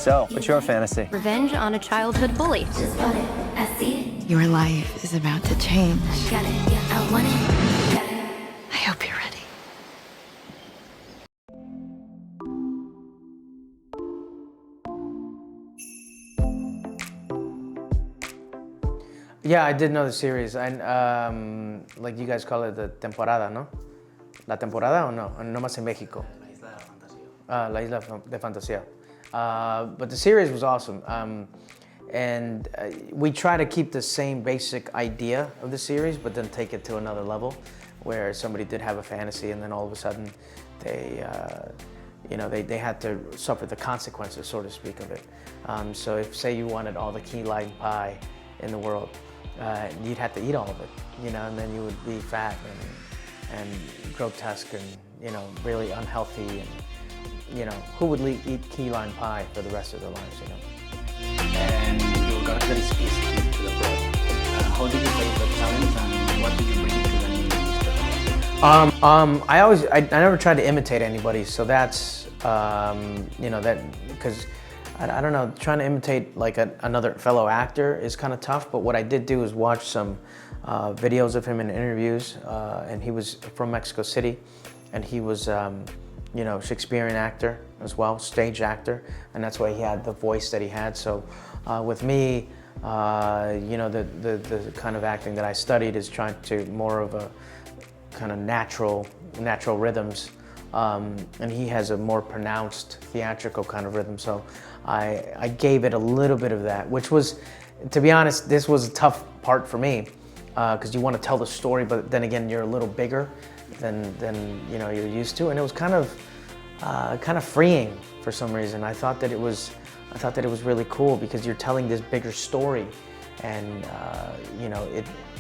So, what's your fantasy? Revenge on a childhood bully. Just bought it, I see it. Your life is about to change. I got it, yeah, I want it. Got it. I hope you're ready. Yeah, I did know the series. And like you guys call it the temporada, ¿no? La temporada o no? No más en México. La Isla de Fantasía. But the series was awesome. And we try to keep the same basic idea of the series, but then take it to another level, where somebody did have a fantasy, and then all of a sudden, they had to suffer the consequences, so to speak, of it. So if, say, you wanted all the key lime pie in the world, you'd have to eat all of it, and then you would be fat and grotesque and really unhealthy, and who would eat key lime pie for the rest of their lives, And your character is key to the plot. How did you face the challenge, and what did you bring to the new story? I never tried to imitate anybody, so that's that, because I don't know, trying to imitate like another fellow actor is kind of tough. But what I did do is watch some videos of him in interviews, and he was from Mexico City, and he was Shakespearean actor as well, stage actor, and that's why he had the voice that he had. So with me, the kind of acting that I studied is trying to more of a kind of natural rhythms, and he has a more pronounced theatrical kind of rhythm. So I gave it a little bit of that, which was, to be honest, this was a tough part for me, because you want to tell the story, but then again, you're a little bigger than you're used to, and it was kind of freeing for some reason. I thought that it was really cool, because you're telling this bigger story, and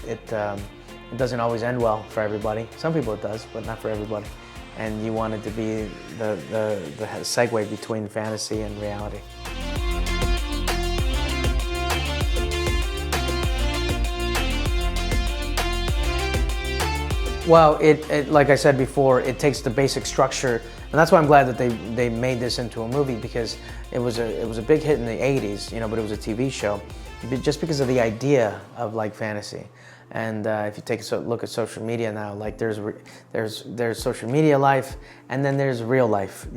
it doesn't always end well for everybody. Some people it does, but not for everybody. And you wanted to be the segue between fantasy and reality. Well, it like I said before, it takes the basic structure, and that's why I'm glad that they made this into a movie, because it was a big hit in the '80s, but it was a TV show, just because of the idea of like fantasy. And if you take a look at social media now, like there's social media life, and then there's real life,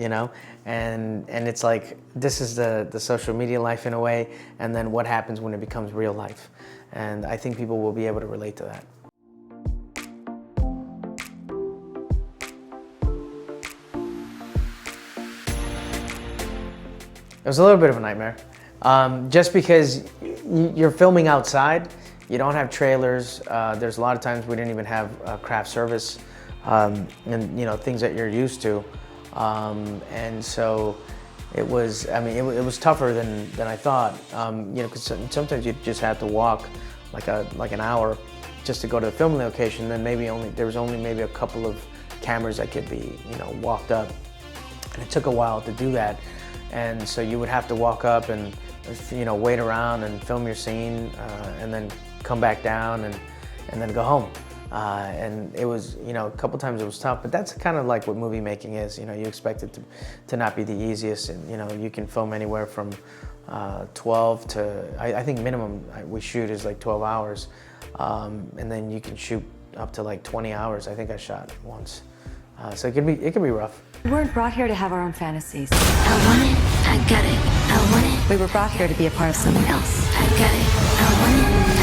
and it's like this is the social media life in a way, and then what happens when it becomes real life, and I think people will be able to relate to that. It was a little bit of a nightmare, just because you're filming outside. You don't have trailers. There's a lot of times we didn't even have craft service, and things that you're used to, and so it was. I mean, it was tougher than I thought. Because sometimes you just have to walk like an hour just to go to the filming location. Then there was only maybe a couple of cameras that could be walked up, and it took a while to do that. And so you would have to walk up and wait around and film your scene, and then come back down and then go home. And it was, a couple times it was tough, but that's kind of like what movie making is. You expect it to not be the easiest, and you can film anywhere from 12 to, I think minimum we shoot is like 12 hours, and then you can shoot up to like 20 hours. I think I shot once. So it can be rough. We weren't brought here to have our own fantasies. I want it, I got it, I want it. We were brought here to be a part of something else. I got it, I want it.